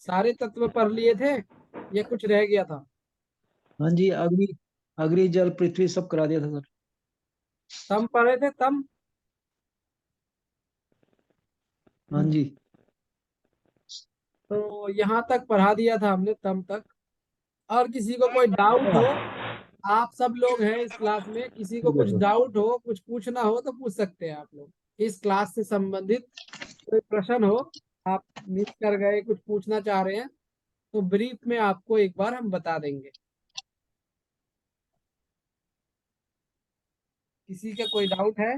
सारे तत्व पढ़ लिए थे या कुछ रह गया था? हाँ जी, अग्नि, अग्नि जल पृथ्वी सब करा दिया था सर। तम पढ़े थे, तम? हाँ जी। तो यहाँ तक पढ़ा दिया था हमने, तम तक। और किसी को कोई डाउट हो, आप सब लोग हैं इस क्लास में, किसी को ठीक है कुछ सर। डाउट हो, कुछ पूछना हो तो पूछ सकते हैं आप लोग। इस क्लास से संबंधित कोई प्रश्न हो, आप मिस कर गए, कुछ पूछना चाह रहे हैं, तो ब्रीफ में आपको एक बार हम बता देंगे। किसी का कोई डाउट है?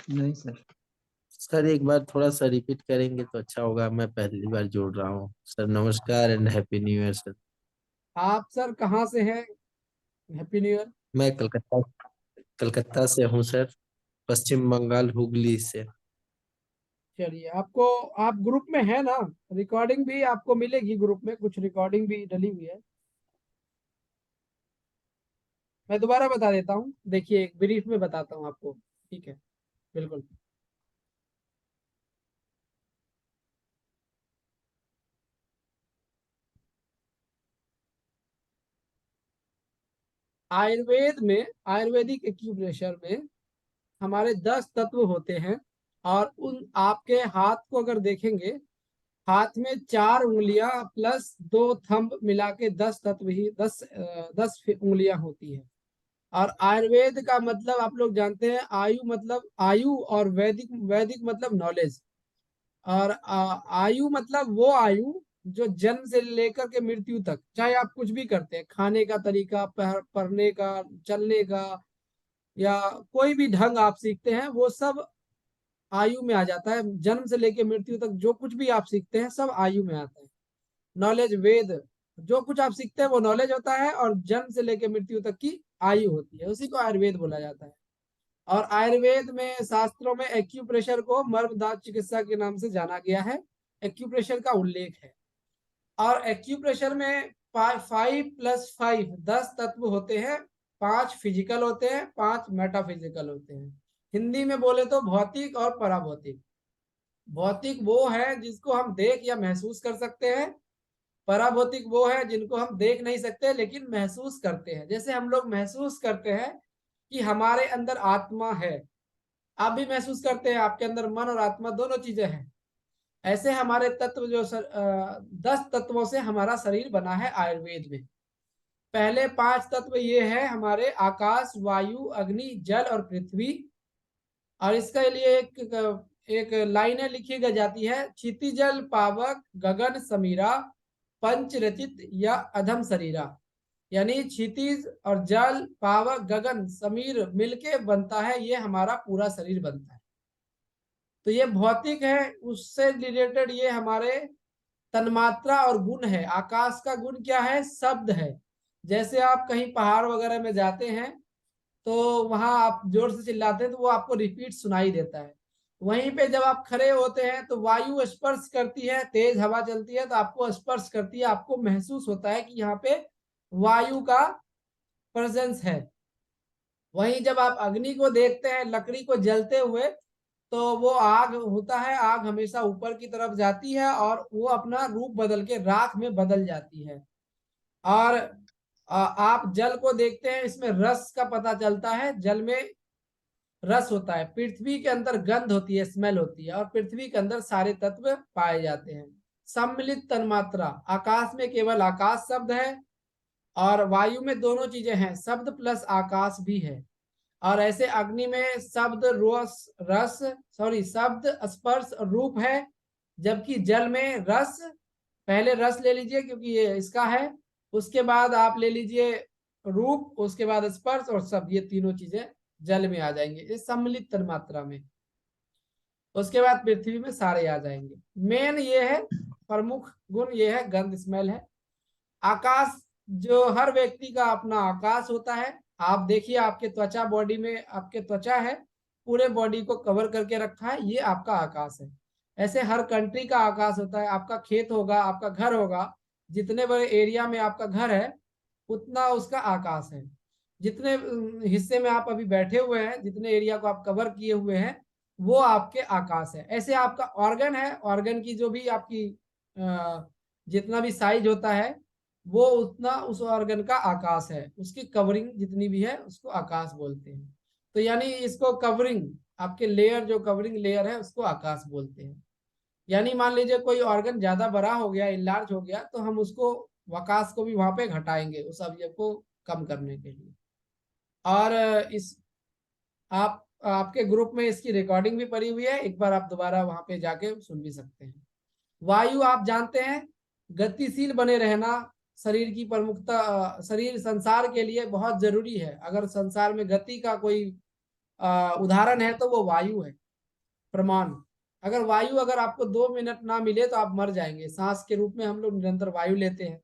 नहीं सर। सर एक बार थोड़ा सा रिपीट करेंगे तो अच्छा होगा, मैं पहली बार जोड़ रहा हूँ सर। नमस्कार and happy new year sir. आप सर कहाँ से हैं? Happy new year. मैं कलकत्ता, कलकत्ता से हूँ सर, पश्चिम बंगाल हुगली से। चलिए, आपको, आप ग्रुप में है ना? रिकॉर्डिंग भी आपको मिलेगी, ग्रुप में कुछ रिकॉर्डिंग भी डली हुई है। मैं दोबारा बता देता हूँ, देखिए एक ब्रीफ में बताता हूँ आपको। ठीक है, बिल्कुल। आयुर्वेद में, आयुर्वेदिक एक्यूप्रेशर में हमारे 10 तत्व होते हैं। और उन आपके हाथ को अगर देखेंगे, हाथ में 4 उंगलियां प्लस 2 थंब मिला के 10 तत्व ही, 10 उंगलियां होती है। और आयुर्वेद का मतलब आप लोग जानते हैं, आयु मतलब आयु, और वैदिक, वैदिक मतलब नॉलेज। और आयु मतलब वो आयु जो जन्म से लेकर के मृत्यु तक, चाहे आप कुछ भी करते हैं, खाने का तरीका, पढ़ने का, चलने का, या कोई भी ढंग आप सीखते हैं, वो सब आयु में आ जाता है। जन्म से लेकर मृत्यु तक जो कुछ भी आप सीखते हैं सब आयु में आता है। नॉलेज, वेद, जो कुछ आप सीखते हैं वो नॉलेज होता है, और जन्म से लेकर मृत्यु तक की आयु होती है, उसी को आयुर्वेद बोला जाता है। और आयुर्वेद में, शास्त्रों में एक्यूप्रेशर को मर्मदात चिकित्सा के नाम से जाना गया है। एक्यूप्रेशर का उल्लेख है। और एक्यूप्रेशर में 5 + 5 10 तत्व होते हैं। 5 फिजिकल होते हैं, 5 मेटाफिजिकल होते हैं। हिंदी में बोले तो भौतिक और पराभौतिक। भौतिक वो है जिसको हम देख या महसूस कर सकते हैं। पराभौतिक वो है जिनको हम देख नहीं सकते लेकिन महसूस करते हैं। जैसे हम लोग महसूस करते हैं कि हमारे अंदर आत्मा है, आप भी महसूस करते हैं, आपके अंदर मन और आत्मा दोनों चीजें हैं। ऐसे हमारे तत्व जो 10 तत्वों से हमारा शरीर बना है आयुर्वेद में। पहले 5 तत्व ये है हमारे, आकाश, वायु, अग्नि, जल और पृथ्वी। और इसके लिए एक लाइनें लिखी गई जाती है, क्षितिजल पावक गगन समीरा, पंच रचित या अधम शरीरा। यानी क्षितिज और जल, पावक, गगन, समीर मिलके बनता है, ये हमारा पूरा शरीर बनता है। तो ये भौतिक है, उससे रिलेटेड ये हमारे तन्मात्रा और गुण है। आकाश का गुण क्या है? शब्द है। जैसे आप कहीं पहाड़ वगैरह में जाते हैं तो वहां आप जोर से चिल्लाते हैं तो वो आपको रिपीट सुनाई देता है। वहीं पे जब आप खड़े होते हैं तो वायु स्पर्श करती है, तेज हवा चलती है तो आपको स्पर्श करती है, आपको महसूस होता है कि यहाँ पे वायु का प्रेजेंस है। वहीं जब आप अग्नि को देखते हैं, लकड़ी को जलते हुए, तो वो आग होता है, आग हमेशा ऊपर की तरफ जाती है और वो अपना रूप बदल के राख में बदल जाती है। और आप जल को देखते हैं, इसमें रस का पता चलता है, जल में रस होता है। पृथ्वी के अंदर गंध होती है, स्मेल होती है, और पृथ्वी के अंदर सारे तत्व पाए जाते हैं। सम्मिलित तन्मात्रा, आकाश में केवल आकाश शब्द है, और वायु में दोनों चीजें हैं, शब्द प्लस आकाश भी है। और ऐसे अग्नि में शब्द, रस, रस, सॉरी, शब्द, स्पर्श और रूप है। जबकि जल में रस, पहले रस ले लीजिए क्योंकि ये इसका है, उसके बाद आप ले लीजिए रूप, उसके बाद स्पर्श और शब्द, ये तीनों चीजें जल में आ जाएंगे इस सम्मिलित मात्रा में। उसके बाद पृथ्वी में सारे आ जाएंगे। मेन ये है, प्रमुख गुण ये है, गंध, स्मेल है। आकाश, जो हर व्यक्ति का अपना आकाश होता है। आप देखिए, आपके त्वचा, बॉडी में आपके त्वचा है, पूरे बॉडी को कवर करके रखा है, ये आपका आकाश है। ऐसे हर कंट्री का आकाश होता है। आपका खेत होगा, आपका घर होगा, जितने बड़े एरिया में आपका घर है उतना उसका आकाश है। जितने हिस्से में आप अभी बैठे हुए हैं, जितने एरिया को आप कवर किए हुए हैं, वो आपके आकाश है। ऐसे आपका ऑर्गन है, ऑर्गन की जो भी आपकी जितना भी साइज होता है वो उतना उस ऑर्गन का आकाश है, उसकी कवरिंग जितनी भी है उसको आकाश बोलते हैं। तो यानी इसको कवरिंग, आपके लेयर जो कवरिंग लेयर है उसको आकाश बोलते हैं। यानी मान लीजिए कोई ऑर्गन ज्यादा बड़ा हो गया, इनलार्ज हो गया, तो हम उसको आकाश को भी वहां पे घटाएंगे उस अवयव को कम करने के लिए। और इस आप आपके ग्रुप में इसकी रिकॉर्डिंग भी पड़ी हुई है, एक बार आप दोबारा वहां पे जाके सुन भी सकते हैं। वायु आप जानते हैं गतिशील बने रहना शरीर की प्रमुखता, शरीर संसार के लिए बहुत जरूरी है। अगर संसार में गति का कोई उदाहरण है तो वो वायु है, प्रमाण। अगर वायु अगर आपको 2 मिनट ना मिले तो आप मर जाएंगे। सांस के रूप में हम लोग निरंतर वायु लेते हैं,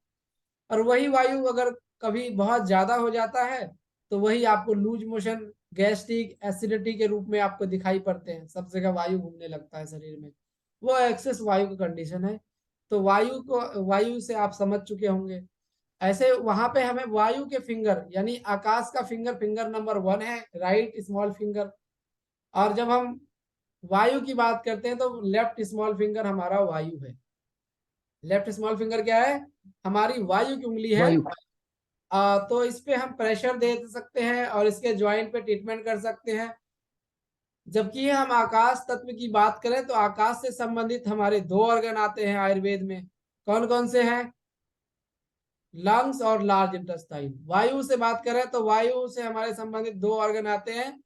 और वही वायु अगर कभी बहुत ज्यादा हो जाता है तो वही आपको लूज मोशन, गैस्ट्रिक, एसिडिटी के रूप में आपको दिखाई पड़ते हैं। सब जगह वायु घूमने लगता है शरीर में, वो एक्सेस वायु का कंडीशन है। तो वायु से आप समझ चुके होंगे। ऐसे वहां पे हमें वायु के फिंगर यानी आकाश का फिंगर, फिंगर नंबर 1 है राइट स्मॉल फिंगर। और जब हम वायु की बात करते हैं तो लेफ्ट स्मॉल फिंगर हमारा वायु है। लेफ्ट स्मॉल फिंगर क्या है? हमारी वायु की उंगली है। वायु। तो इस पे हम प्रेशर दे सकते हैं और इसके ज्वाइंट पे ट्रीटमेंट कर सकते हैं। जबकि हम आकाश तत्व की बात करें तो आकाश से संबंधित हमारे 2 ऑर्गन आते हैं आयुर्वेद में। कौन कौन से हैं? लंग्स और लार्ज इंटेस्टाइन। वायु से बात करें तो वायु से हमारे संबंधित 2 ऑर्गन आते हैं,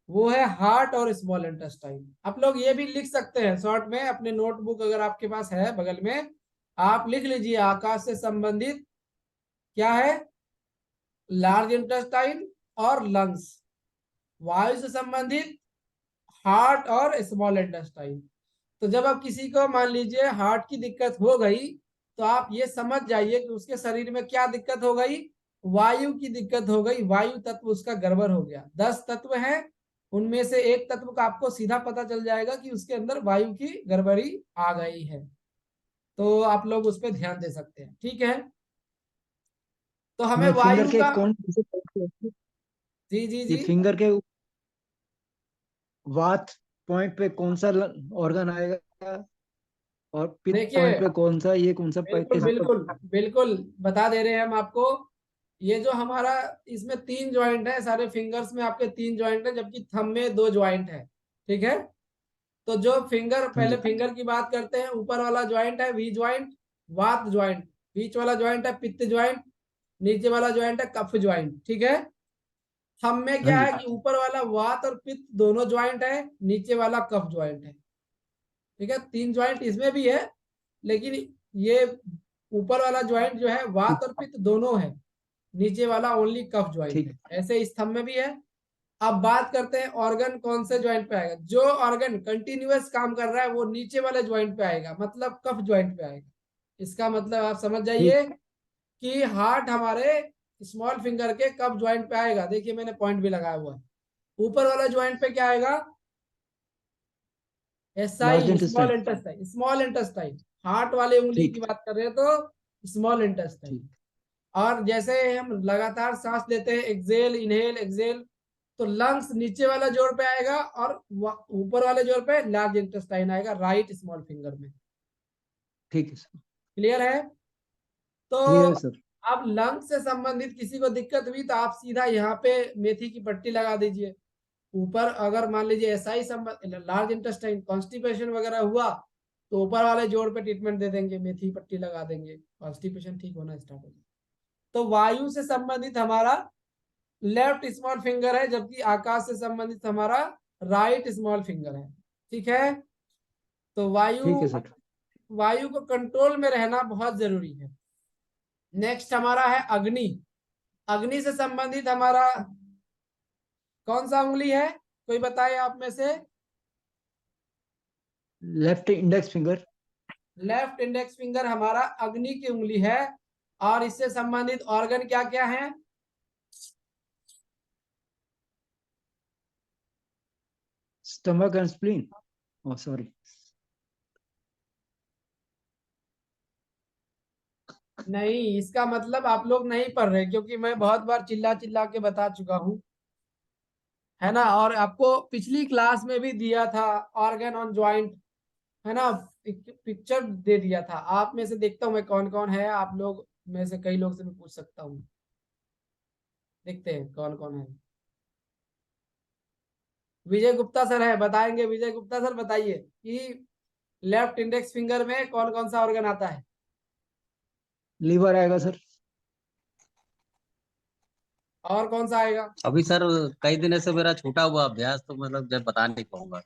वो है हार्ट और स्मॉल इंटेस्टाइन। आप लोग ये भी लिख सकते हैं शॉर्ट में अपने नोटबुक, अगर आपके पास है बगल में, आप लिख लीजिए आकाश से संबंधित क्या है? लार्ज इंटेस्टाइन और लंग्स। वायु से संबंधित हार्ट और स्मॉल इंटेस्टाइन। तो जब आप किसी को मान लीजिए हार्ट की दिक्कत हो गई तो आप ये समझ जाइए कि उसके शरीर में क्या दिक्कत हो गई? वायु की दिक्कत हो गई। वायु तत्व उसका गड़बड़ हो गया। 10 तत्व हैं, उनमें से एक तत्व का आपको सीधा पता चल जाएगा कि उसके अंदर वायु की गड़बड़ी आ गई है। तो आप लोग उस पर ध्यान दे सकते हैं, ठीक है? तो हमें मैं फिंगर वायु के का, कौन जी जी ये जी, फिंगर के वात पॉइंट पे कौन सा ऑर्गन आएगा, और पित देखिए पॉइंट पे कौन सा, ये कौन सा बिल्कुल कैसे बिल्कुल बिल्कुल बता दे रहे हैं हम आपको। ये जो हमारा, इसमें 3 ज्वाइंट है, सारे फिंगर्स में आपके 3 ज्वाइंट है, जबकि थंब में 2 ज्वाइंट है, ठीक है? तो जो फिंगर, हाँ पहले जी। फिंगर की बात करते हैं। ऊपर वाला ज्वाइंट है वी ज्वाइंट, वात ज्वाइंट। बीच वाला ज्वाइंट है पित्त ज्वाइंट। नीचे वाला ज्वाइंट है कफ ज्वाइंट, ठीक है? थंब में हाँ क्या जी। है कि ऊपर वाला वात और पित्त दोनों ज्वाइंट है, नीचे वाला कफ ज्वाइंट है, ठीक है? 3 ज्वाइंट इसमें भी है, लेकिन ये ऊपर वाला ज्वाइंट जो है ठीक वात और पित्त दोनों है, नीचे वाला ओनली कफ ज्वाइंट ठीक है। ऐसे इस स्तंभ में भी है। अब बात करते हैं ऑर्गन कौन से ज्वाइंट पे आएगा। जो ऑर्गन कंटिन्यूअस काम कर रहा है वो नीचे वाले ज्वाइंट पे आएगा, मतलब कफ ज्वाइंट पे आएगा। इसका मतलब आप समझ ठीक। जाइए कि हार्ट हमारे स्मॉल फिंगर के कफ ज्वाइंट पे आएगा। देखिए मैंने पॉइंट भी लगाया हुआ है। ऊपर वाला ज्वाइंट पे क्या आएगा? Large SI, small intestine. Intestine. Small intestine, heart वाले उंगली की ठीक बात कर रहे हैं तो स्मॉल इंटेस्टाइन। ठीक और जैसे हम लगातार सांस लेते हैं, एक्सेल इनहेल एक्सेल, तो लंग्स नीचे वाला जोड़ पे आएगा और ऊपर वाले जोड़ पे लार्ज इंटेस्टाइन आएगा राइट स्मॉल फिंगर में। ठीक है सर। क्लियर है? तो क्लियर है सर। अब लंग्स से संबंधित किसी को दिक्कत हुई तो आप सीधा यहाँ पे मेथी की पट्टी लगा दीजिए। ऊपर अगर मान लीजिए ऐसा ही संबंध, लार्ज इंटेस्टाइन कॉन्स्टिपेशन वगैरह हुआ तो ऊपर वाले जोड़ पे ट्रीटमेंट दे देंगे, मेथी पट्टी लगा देंगे, कॉन्स्टिपेशन ठीक होना स्टार्ट हो जाए। तो वायु से संबंधित हमारा लेफ्ट स्मॉल फिंगर है, जबकि आकाश से संबंधित हमारा राइट स्मॉल फिंगर है, ठीक है? तो वायु, ठीक है सर। वायु को कंट्रोल में रहना बहुत जरूरी है। नेक्स्ट हमारा है अग्नि। अग्नि से संबंधित हमारा कौन सा उंगली है? कोई बताए आप में से? Left index finger. Left index finger हमारा अग्नि की उंगली है। और इससे संबंधित ऑर्गन क्या क्या है? Stomach and spleen. Oh sorry. नहीं, इसका मतलब आप लोग नहीं पढ़ रहे, क्योंकि मैं बहुत बार चिल्ला चिल्ला के बता चुका हूं, है ना? और आपको पिछली क्लास में भी दिया था ऑर्गन ऑन ज्वाइंट, है ना? पिक्चर दे दिया था। आप में से देखता हूँ मैं कौन कौन है, आप लोग में से कई लोग से मैं पूछ सकता हूँ। देखते हैं कौन कौन है। विजय गुप्ता सर है, बताएंगे। विजय गुप्ता सर बताइए कि लेफ्ट इंडेक्स फिंगर में कौन कौन सा ऑर्गन आता है। लीवर आएगा सर। और कौन सा आएगा। अभी सर कई दिन से मेरा छूटा हुआ अभ्यास, तो मतलब जब बता नहीं पाऊंगा।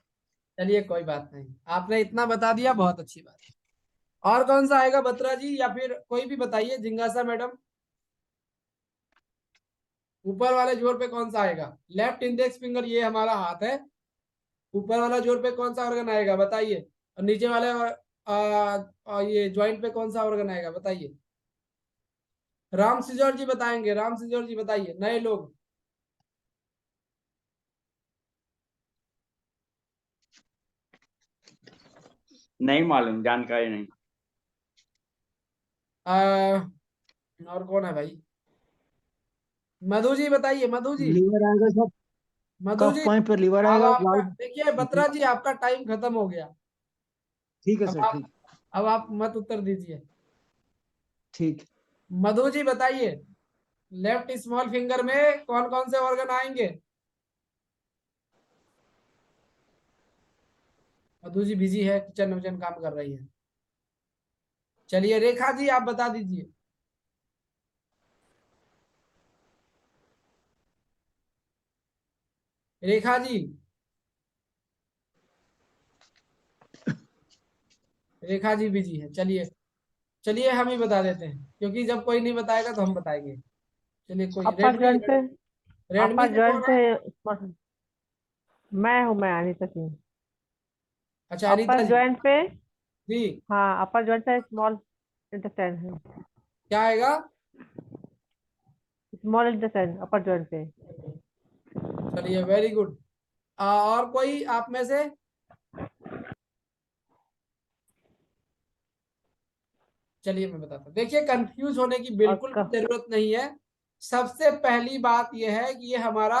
चलिए कोई बात नहीं, आपने इतना बता दिया, बहुत अच्छी बात। और कौन सा आएगा, बत्रा जी या फिर कोई भी बताइए, जिंगासा मैडम। ऊपर वाले जोर पे कौन सा आएगा। लेफ्ट इंडेक्स फिंगर ये हमारा हाथ है, ऊपर वाला जोर पे कौन सा ऑर्गन आएगा बताइए। और नीचे वाले ये ज्वाइंट पे कौन सा ऑर्गन आएगा बताइए। राम सिजोर जी बताएंगे, राम सिजोर जी बताइए, नए लोग। नहीं मालूम, जानकारी नहीं। आ, और कौन है भाई। मधु जी बताइए, मधु जी। लीवर आएगा सर। मधु कफ जी पॉइंट पर लीवर अब आएगा आपका लाल। देखिए, बत्रा जी आपका टाइम खत्म हो गया। ठीक है अब सर, आप ठीक। अब आप मत उत्तर दीजिए। ठीक। मधु जी बताइए, लेफ्ट स्मॉल फिंगर में कौन कौन से ऑर्गन आएंगे। मधु जी बिजी है, किचन विचन काम कर रही है। चलिए रेखा जी आप बता दीजिए। रेखा जी, रेखा जी बिजी है। चलिए चलिए हम ही बता देते हैं, क्योंकि जब कोई नहीं बताएगा तो हम बताएंगे। चलिए कोई, अपर रेडमी, जॉइंट पे। रेडमी अपर से जॉइंट कौन है। पे मैं अनिता सिंह। अच्छा अनीता अपर जी। जॉइंट पे। जी हाँ, अपर जॉइंट पे स्मॉल इंटेस्टाइन है। क्या आएगा। स्मॉल इंटेस्टाइन अपर जॉइंट पे। चलिए वेरी गुड। और कोई आप में से। चलिए मैं बताता हूँ, देखिए कंफ्यूज होने की और बिल्कुल कफ। भी जरूरत नहीं है। सबसे पहली बात यह है कि ये हमारा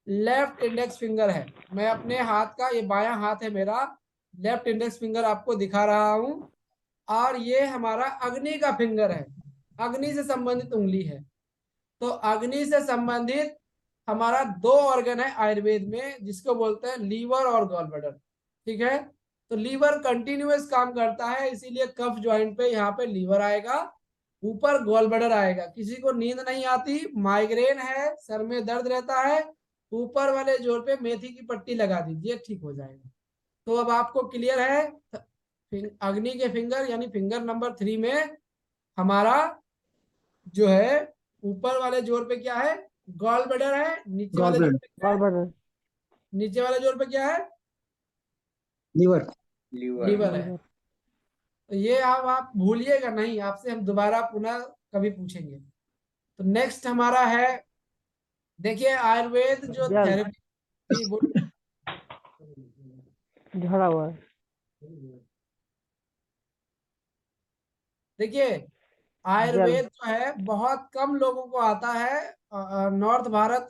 लेफ्ट इंडेक्स फिंगर है। मैं अपने हाथ का, ये बायां हाथ है मेरा, लेफ्ट इंडेक्स फिंगर आपको दिखा रहा हूं। और ये हमारा अग्नि का फिंगर है, अग्नि से संबंधित उंगली है। तो अग्नि से संबंधित हमारा दो ऑर्गन है आयुर्वेद में, जिसको बोलते हैं लीवर और गॉल ब्लैडर। ठीक है, तो लीवर कंटिन्यूअस काम करता है, इसीलिए कफ ज्वाइंट पे यहाँ पे लीवर आएगा, ऊपर गॉल ब्लैडर आएगा। किसी को नींद नहीं आती, माइग्रेन है, सर में दर्द रहता है, ऊपर वाले जोर पे मेथी की पट्टी लगा दीजिए, ठीक हो जाएगा। तो अब आपको क्लियर है, अग्नि के फिंगर यानी फिंगर नंबर 3 में हमारा जो है ऊपर वाले जोर पे क्या है, गॉल ब्लैडर है, नीचे गॉल वाले जोर ब्लैडर। पे क्या है, गॉलब्लैडर। नीचे वाले जोर पे क्या है, लीवर। लीवर। लीवर है। लीवर। तो ये आप भूलिएगा नहीं, आपसे हम दोबारा पुनः कभी पूछेंगे। तो नेक्स्ट हमारा है, देखिए आयुर्वेद जो जल। थेरेपी। जी बोलिए। झड़ा हुआ है। देखिए जल। आयुर्वेद जो है बहुत कम लोगों को आता है, नॉर्थ भारत,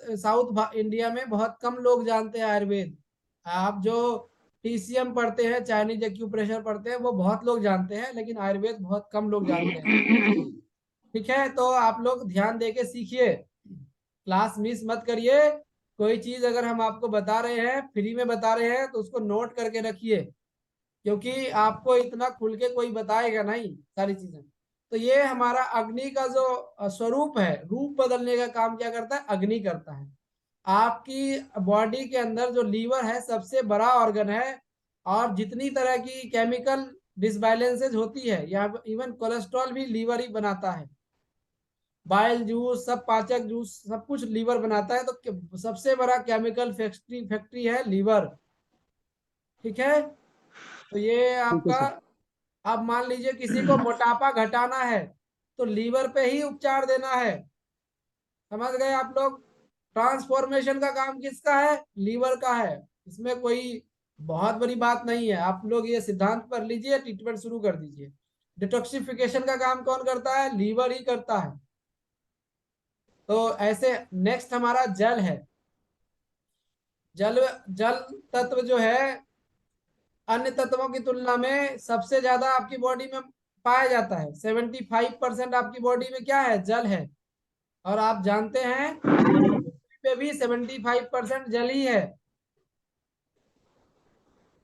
इंडिया में बहुत कम लोग जानते हैं आयुर्वेद। आप जो टीसीएम पढ़ते हैं, चाइनीज एक्यूप्रेशर पढ़ते हैं, वो बहुत लोग जानते हैं, लेकिन आयुर्वेद बहुत कम लोग जानते हैं। ठीक है, तो आप लोग ध्यान दे के सीखिए, क्लास मिस मत करिए। कोई चीज अगर हम आपको बता रहे हैं, फ्री में बता रहे हैं, तो उसको नोट करके रखिए, क्योंकि आपको इतना खुल के कोई बताएगा नहीं सारी चीजें। तो ये हमारा अग्नि का जो स्वरूप है, रूप बदलने का काम क्या करता है, अग्नि करता है। आपकी बॉडी के अंदर जो लीवर है सबसे बड़ा ऑर्गन है, और जितनी तरह की केमिकल डिसबैलेंसेज होती है, या इवन कोलेस्ट्रॉल भी लीवर ही बनाता है। बाइल जूस, सब पाचक जूस, सब कुछ लीवर बनाता है। तो सबसे बड़ा केमिकल फैक्ट्री फैक्ट्री है लीवर। ठीक है, तो ये ठीक है आपका। सर। अब मान लीजिए किसी को मोटापा घटाना है, तो लीवर पे ही उपचार देना है। समझ गए आप लोग। ट्रांसफॉर्मेशन का काम किसका है, लीवर का है। इसमें कोई बहुत बड़ी बात नहीं है, आप लोग ये सिद्धांत पढ़ लीजिए, ट्रीटमेंट शुरू कर दीजिए। डिटॉक्सिफिकेशन का काम कौन करता है, लीवर ही करता है। तो ऐसे नेक्स्ट हमारा जल है। जल जल तत्व जो है अन्य तत्वों की तुलना में सबसे ज्यादा आपकी बॉडी में पाया जाता है। 75% आपकी बॉडी में क्या है, जल है। और आप जानते हैं पृथ्वी पे भी 75% जल ही है।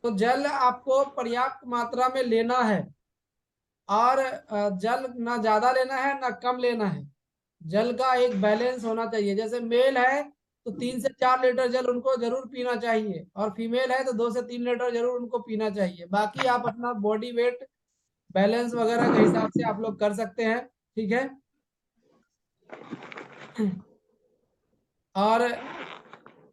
तो जल आपको पर्याप्त मात्रा में लेना है। और जल ना ज्यादा लेना है ना कम लेना है। जल का एक बैलेंस होना चाहिए। जैसे मेल है तो 3 से 4 लीटर जल उनको जरूर पीना चाहिए, और फीमेल है तो 2 से 3 लीटर जरूर उनको पीना चाहिए। बाकी आप अपना बॉडी वेट बैलेंस वगैरह के हिसाब से आप लोग कर सकते हैं, ठीक है। और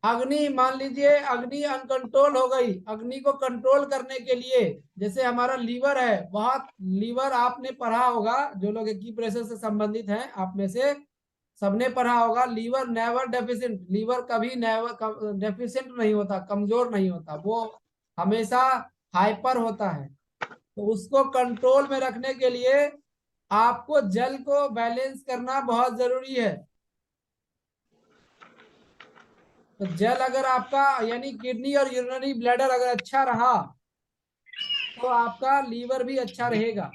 अग्नि, मान लीजिए अग्नि अनकंट्रोल हो गई। अग्नि को कंट्रोल करने के लिए, जैसे हमारा लीवर है, बहुत लीवर आपने पढ़ा होगा, जो लोग एक्यूप्रेशर से संबंधित हैं आप में से सबने पढ़ा होगा, लीवर नेवर डेफिशिएंट। लीवर कभी नेवर डेफिशिएंट नहीं होता, कमजोर नहीं होता, वो हमेशा हाइपर होता है। तो उसको कंट्रोल में रखने के लिए आपको जल को बैलेंस करना बहुत जरूरी है। तो जल अगर आपका यानी किडनी और यूरिनरी ब्लैडर अगर अच्छा रहा तो आपका लीवर भी अच्छा रहेगा।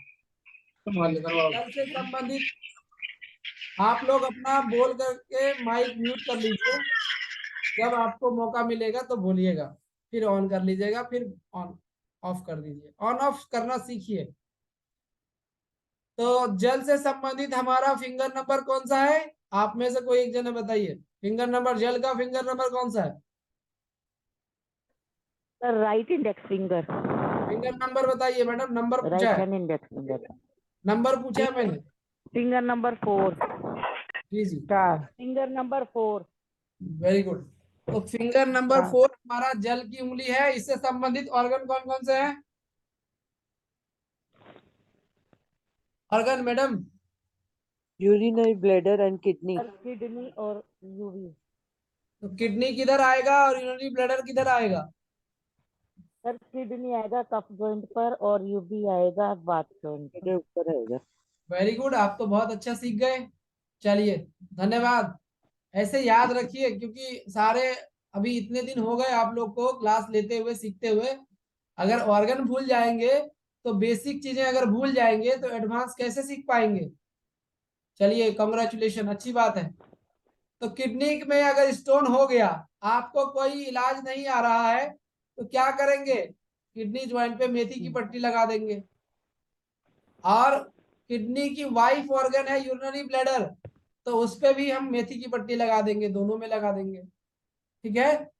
जल से संबंधित आप लोग अपना बोल करके माइक म्यूट कर लीजिए। जब आपको मौका मिलेगा तो बोलिएगा, फिर ऑन कर लीजिएगा, फिर ऑन ऑफ कर दीजिए। ऑन ऑफ करना सीखिए। तो जल से संबंधित हमारा फिंगर नंबर कौन सा है? आप में से कोई एक जने बताइए, फिंगर नंबर, जल का फिंगर नंबर कौन सा है? Sir right index finger, finger number बताइए मैडम, नंबर पूछा राइट है, हैंड इंडेक्स फिंगर, नंबर पूछा है मैंने। फिंगर नंबर 4, जी जी, फिंगर नंबर 4। Very good. तो फिंगर नंबर हाँ। 4 हमारा जल की उंगली है। इससे संबंधित ऑर्गन कौन कौन से हैं? Organ madam, urinary bladder and kidney. Sir kidney और यूवी। तो किडनी किधर आएगा और यूरिनरी ब्लैडर किधर आएगा? सर किडनी आएगा कफ जॉइंट पर और यूवी आएगा बाथ जॉइंट पर। मेरे ऊपर रहेगा। वेरी गुड, आप तो बहुत अच्छा सीख गए। चलिए, धन्यवाद। ऐसे याद रखिए, क्योंकि सारे अभी इतने दिन हो गए आप लोग को क्लास लेते हुए, सीखते हुए। अगर ऑर्गन भूल जाएंगे तो बेसिक चीजें अगर भूल जाएंगे तो एडवांस कैसे सीख पाएंगे? चलिए, कॉन्ग्रेचुलेशन, अच्छी बात है। तो किडनी में अगर स्टोन हो गया, आपको कोई इलाज नहीं आ रहा है, तो क्या करेंगे? किडनी ज्वाइंट पे मेथी की पट्टी लगा देंगे। और किडनी की वाइफ ऑर्गन है यूरिनरी ब्लैडर, तो उस पे भी हम मेथी की पट्टी लगा देंगे, दोनों में लगा देंगे, ठीक है।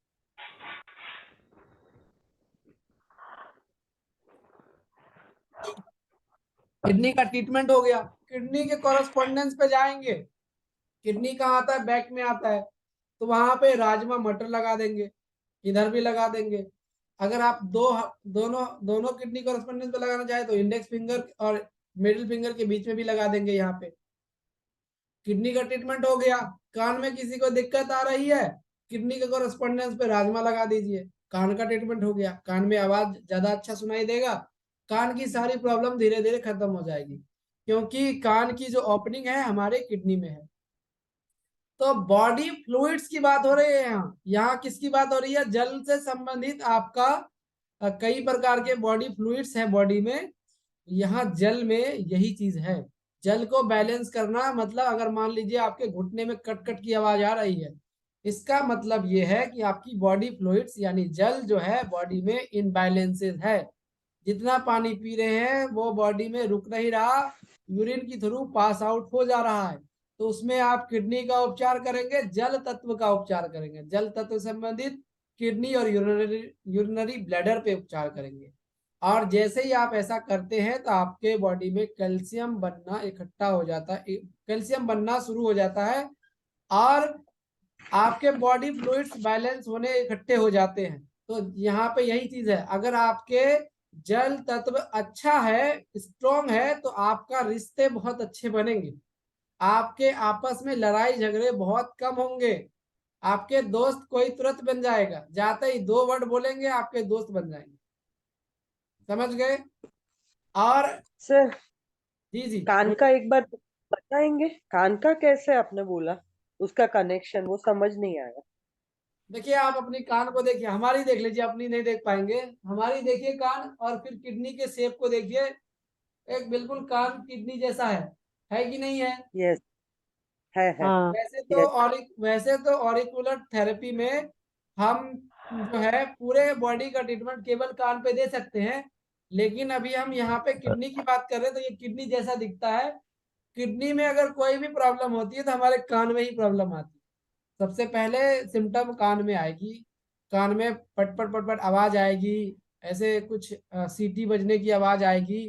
किडनी का ट्रीटमेंट हो गया। किडनी के कॉरेस्पॉन्डेंस पे जाएंगे। किडनी कहाँ आता है? बैक में आता है, तो वहां पे राजमा मटर लगा देंगे, इधर भी लगा देंगे। अगर आप दोनों दोनों किडनी कॉरेस्पॉन्डेंस पे लगाना चाहे तो इंडेक्स फिंगर और मिडिल फिंगर के बीच में भी लगा देंगे यहाँ पे। किडनी का ट्रीटमेंट हो गया। कान में किसी को दिक्कत आ रही है, किडनी के कॉरेस्पॉन्डेंस पे राजमा लगा दीजिए, कान का ट्रीटमेंट हो गया। कान में आवाज ज्यादा अच्छा सुनाई देगा, कान की सारी प्रॉब्लम धीरे धीरे खत्म हो जाएगी, क्योंकि कान की जो ओपनिंग है हमारे किडनी में है। तो बॉडी फ्लूइड्स की बात हो रही है यहाँ। यहाँ किसकी बात हो रही है? जल से संबंधित आपका कई प्रकार के बॉडी फ्लूइड्स हैं बॉडी में। यहाँ जल में यही चीज है। जल को बैलेंस करना मतलब, अगर मान लीजिए आपके घुटने में कट कट की आवाज आ रही है, इसका मतलब ये है कि आपकी बॉडी फ्लूइड्स यानी जल जो है बॉडी में इनबैलेंसेस है। जितना पानी पी रहे हैं वो बॉडी में रुक नहीं रहा, यूरिन की थ्रू पास आउट हो जा रहा है। तो उसमें आप किडनी का उपचार करेंगे, जल तत्व का उपचार करेंगे, जल तत्व संबंधित किडनी और यूरिनरी ब्लैडर पे उपचार करेंगे। और जैसे ही आप ऐसा करते हैं तो आपके बॉडी में कैल्शियम बनना इकट्ठा हो जाता है, कैल्शियम बनना शुरू हो जाता है, और आपके बॉडी फ्लूइड्स बैलेंस होने इकट्ठे हो जाते हैं। तो यहाँ पे यही चीज है, अगर आपके जल तत्व अच्छा है, स्ट्रॉन्ग है, तो आपका रिश्ते बहुत अच्छे बनेंगे, आपके आपस में लड़ाई झगड़े बहुत कम होंगे, आपके दोस्त कोई तुरंत बन जाएगा, जाते ही 2 वर्ड बोलेंगे आपके दोस्त बन जाएंगे। समझ गए? और सर जी जी, कान का एक बार बताएंगे, कान का कैसे आपने बोला, उसका कनेक्शन वो समझ नहीं आया। देखिए आप अपनी कान को देखिए, हमारी देख लीजिए, अपनी नहीं देख पाएंगे, हमारी देखिए कान, और फिर किडनी के शेप को देखिए, एक बिल्कुल कान किडनी जैसा है कि नहीं है? Yes. है। हाँ Yes. वैसे तो ऑरिकुलर थेरेपी में हम जो है पूरे बॉडी का ट्रीटमेंट केवल कान पे दे सकते हैं, लेकिन अभी हम यहाँ पे किडनी की बात कर रहे हैं, तो ये किडनी जैसा दिखता है। किडनी में अगर कोई भी प्रॉब्लम होती है तो हमारे कान में ही प्रॉब्लम आती है। सबसे पहले सिम्टम कान में आएगी, कान में पट पट पट पट आवाज आएगी, ऐसे कुछ सीटी बजने की आवाज आएगी,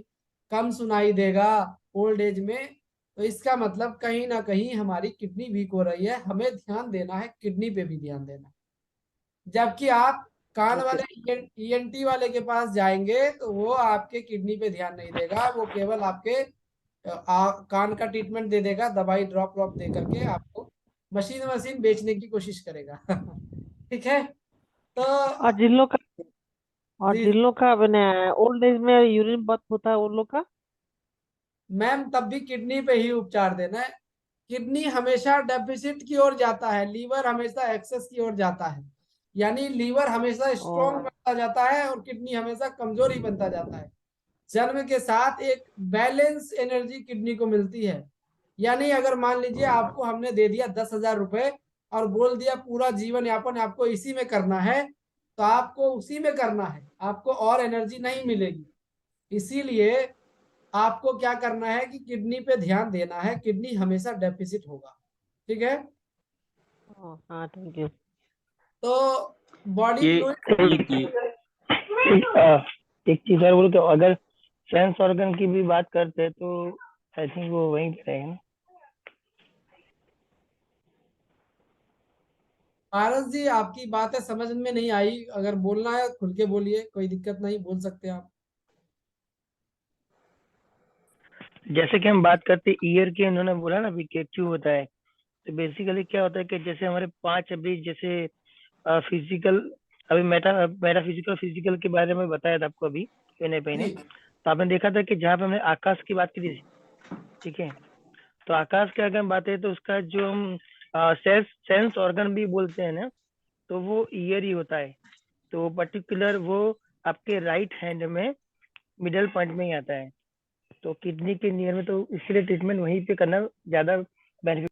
कम सुनाई देगा ओल्ड एज में। तो इसका मतलब कहीं ना कहीं हमारी किडनी वीक हो रही है, हमें ध्यान देना है, किडनी पे भी ध्यान देना है। जबकि आप कान Okay. वाले ईएनटी वाले के पास जाएंगे तो वो आपके किडनी पे ध्यान नहीं देगा, वो केवल आपके कान का ट्रीटमेंट दे देगा, दवाई ड्रॉप ड्रॉप दे करके आपको मशीन मशीन बेचने की कोशिश करेगा। ठीक है, तो और जी जिन लोग का मैंने ओल्ड एज में यूरिन बहुत होता है उन लोग का। मैम तब भी किडनी पे ही उपचार देना है। किडनी हमेशा डेफिसिट की ओर जाता है, लीवर हमेशा एक्सेस की ओर जाता है, यानी लीवर हमेशा स्ट्रॉन्ग ओ बनता जाता है और किडनी हमेशा कमजोर ही बनता जाता है। जन्म के साथ एक बैलेंस एनर्जी किडनी को मिलती है। यानी अगर मान लीजिए आपको हमने दे दिया 10,000 रुपए और बोल दिया पूरा जीवन यापन आपको इसी में करना है, तो आपको उसी में करना है, आपको और एनर्जी नहीं मिलेगी। इसीलिए आपको क्या करना है कि किडनी पे ध्यान देना है, किडनी हमेशा डेफिसिट होगा। ठीक है, हाँ थैंक यू। तो बॉडी ये फ्लूइड ये एक चीज और बोलो तो अगर सेंस ऑर्गन की भी बात करते हैं तो आई थिंक वो वहीं पे रहेगा ना। पारस जी आपकी बातें समझ में नहीं आई, अगर बोलना है खुल के बोलिए, कोई दिक्कत नहीं, बोल सकते हैं आप। जैसे कि हम बात करते ईयर की, इन्होंने बोला ना अभी कि क्यों होता है, तो बेसिकली क्या होता है कि जैसे हमारे 5 अभी जैसे फिजिकल, अभी मेटाफिजिकल फिजिकल के बारे में बताया था आपको अभी पहले पहले। जी तो आपने देखा था कि जहाँ पे हमने आकाश की बात की थी, ठीक है, तो आकाश की अगर हम बात करें तो उसका जो हम सेंस ऑर्गन भी बोलते हैं ना, तो वो ईयर ही होता है। तो पर्टिकुलर वो आपके राइट हैंड में मिडल पॉइंट में ही आता है। तो किडनी के नियर में, तो इसलिए ट्रीटमेंट वहीं पे करना ज्यादा बेनिफिट।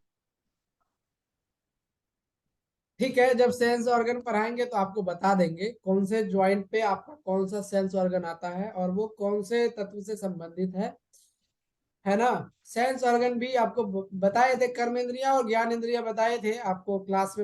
ठीक है, जब सेंस ऑर्गन पर आएंगे तो आपको बता देंगे कौन से ज्वाइंट पे आपका कौन सा सेंस ऑर्गन आता है और वो कौन से तत्व से संबंधित है ना। सेंस ऑर्गन भी आपको बताए थे, कर्म इंद्रिया और ज्ञान इंद्रिया बताए थे आपको क्लास में।